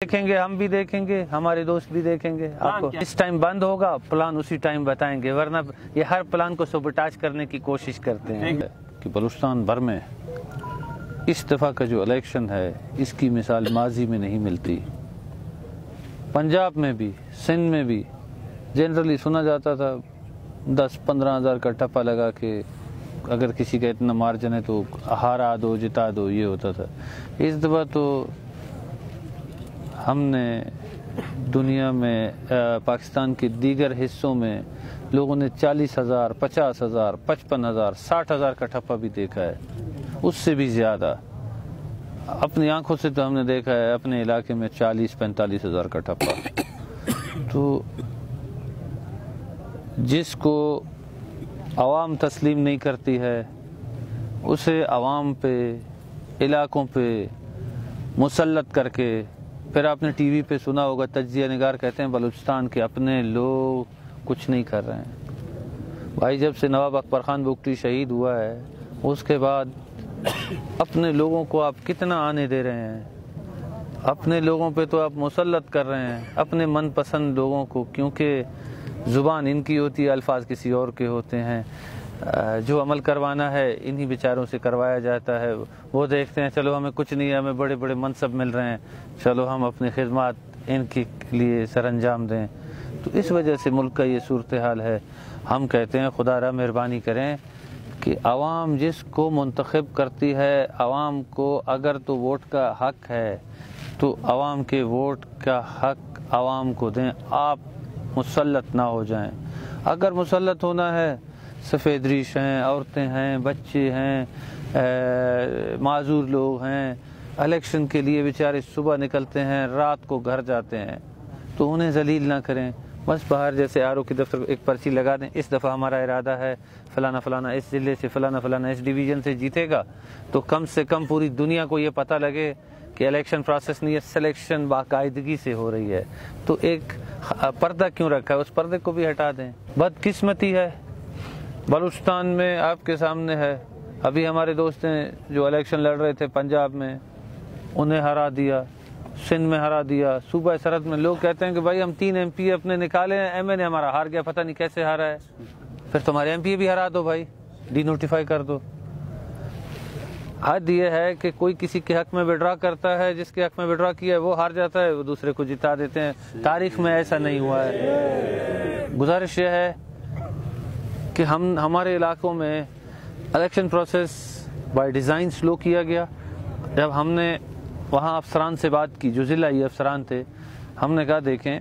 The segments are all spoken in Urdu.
دیکھیں گے، ہم بھی دیکھیں گے، ہمارے دوست بھی دیکھیں گے. آپ کو اس ٹائم بند ہوگا پلان، اسی ٹائم بتائیں گے، ورنہ یہ ہر پلان کو سبوٹاج کرنے کی کوشش کرتے ہیں. کہ بلوچستان بھر میں اس دفعہ کا جو الیکشن ہے اس کی مثال ماضی میں نہیں ملتی. پنجاب میں بھی، سندھ میں بھی جنرلی سنا جاتا تھا 10-15 ہزار کا ٹپا لگا کے اگر کسی کا اتنا مارجن ہے تو ہارا دو جتا دو، یہ ہوتا تھا. اس دفعہ تو ہم نے دنیا میں پاکستان کے دیگر حصوں میں لوگوں نے 40,000 50,000 55,000 60,000 کا ٹھپا بھی دیکھا ہے، اس سے بھی زیادہ. اپنی آنکھوں سے تو ہم نے دیکھا ہے اپنے علاقے میں 40-45,000 کا ٹھپا. تو جس کو عوام تسلیم نہیں کرتی ہے اسے عوام پہ، علاقوں پہ مسلط کر کے، پھر آپ نے ٹی وی پہ سنا ہوگا تجزیہ نگار کہتے ہیں بلوچستان کے اپنے لوگ کچھ نہیں کر رہے ہیں. بھائی جب سے نواب اکبر خان بگٹی شہید ہوا ہے اس کے بعد اپنے لوگوں کو آپ کتنا آنے دے رہے ہیں؟ اپنے لوگوں پہ تو آپ مسلط کر رہے ہیں، اپنے من پسند لوگوں کو، کیونکہ زبان ان کی ہوتی ہے، الفاظ کسی اور کے ہوتے ہیں. جو عمل کروانا ہے انہی بیچاروں سے کروایا جاتا ہے. وہ دیکھتے ہیں چلو ہمیں کچھ نہیں ہے، ہمیں بڑے بڑے منصب مل رہے ہیں، چلو ہم اپنی خدمات ان کے لیے سر انجام دیں. تو اس وجہ سے ملک کا یہ صورتحال ہے. ہم کہتے ہیں خدا را مہربانی کریں کہ عوام جس کو منتخب کرتی ہے، عوام کو اگر تو ووٹ کا حق ہے تو عوام کے ووٹ کا حق عوام کو دیں، آپ مسلط نہ ہو جائیں. اگر مسلط ہونا ہے، سفید ریش ہیں، عورتیں ہیں، بچے ہیں، معذور لوگ ہیں، الیکشن کے لیے بیچارے صبح نکلتے ہیں رات کو گھر جاتے ہیں، تو انہیں ذلیل نہ کریں. بس باہر جیسے آر او کی دفتر ایک پرچی لگا دیں، اس دفعہ ہمارا ارادہ ہے فلانا فلانا اس ضلع سے، فلانا فلانا اس ڈویژن سے جیتے گا. تو کم سے کم پوری دنیا کو یہ پتہ لگے کہ الیکشن پروسیس نہیں ہے، سلیکشن باقاعدگی سے ہو رہی ہے. تو ایک پردہ کیوں رکھا ہے، اس پردے کو بھی ہٹا دیں. بدقسمتی ہے بلوچستان میں آپ کے سامنے ہے. ابھی ہمارے دوست ہیں جو الیکشن لڑ رہے تھے پنجاب میں، انہیں ہرا دیا، سندھ میں ہرا دیا، صوبہ سرحد میں. لوگ کہتے ہیں کہ بھائی ہم 3 MP اپنے نکالے ہیں، ایم این اے ہمارا ہار گیا، پتہ نہیں کیسے ہارا ہے. پھر تمہارے MP بھی ہرا دو بھائی، ڈی نوٹیفائی کر دو. حد یہ ہے کہ کوئی کسی کے حق میں وڈرا کرتا ہے، جس کے حق میں وڈرا کیا ہے وہ ہار جاتا ہے، وہ دوسرے کو جتا دیتے ہیں. تاریخ میں ایسا نہیں ہوا ہے. گزارش یہ ہے کہ ہمارے علاقوں میں الیکشن پروسیس بائی ڈیزائن سلو کیا گیا. جب ہم نے وہاں افسران سے بات کی جو ضلعی افسران تھے، ہم نے کہا دیکھیں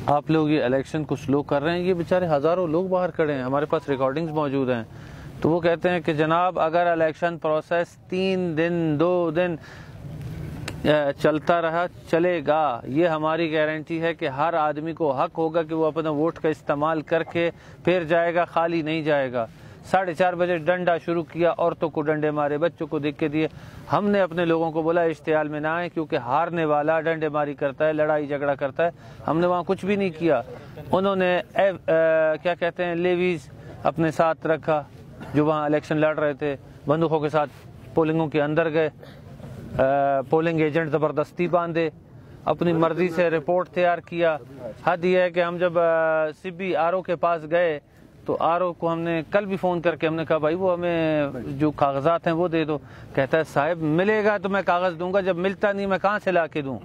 آپ لوگ یہ الیکشن کو سلو کر رہے ہیں، یہ بیچارے ہزاروں لوگ باہر کھڑے ہیں، ہمارے پاس ریکارڈنگز موجود ہیں. تو وہ کہتے ہیں کہ جناب اگر الیکشن پروسیس 3 دن 2 دن چلتا رہا چلے گا، یہ ہماری گارنٹی ہے کہ ہر آدمی کو حق ہوگا کہ وہ اپنا ووٹ کا استعمال کر کے پھر جائے گا، خالی نہیں جائے گا. 4:30 بجے ڈنڈا شروع کیا، عورتوں کو ڈنڈے مارے، بچوں کو دھکے دیے. ہم نے اپنے لوگوں کو بولا اشتعال میں نہ آئیں، کیونکہ ہارنے والا ڈنڈے ماری کرتا ہے، لڑائی جھگڑا کرتا ہے. ہم نے وہاں کچھ بھی نہیں کیا. انہوں نے کیا کہتے ہیں لیویز اپنے ساتھ رکھا، جو وہاں الیکشن لڑ رہے تھے، بندوقوں کے ساتھ پولنگوں کے اندر گئے، پولنگ ایجنٹ زبردستی باندھے، اپنی مرضی سے رپورٹ تیار کیا. حد یہ ہے کہ ہم جب سبی آر او کے پاس گئے تو آر او کو ہم نے کل بھی فون کر کے ہم نے کہا بھائی وہ ہمیں جو کاغذات ہیں وہ دے دو. کہتا ہے صاحب ملے گا تو میں کاغذ دوں گا، جب ملتا نہیں میں کہاں سے لا کے دوں.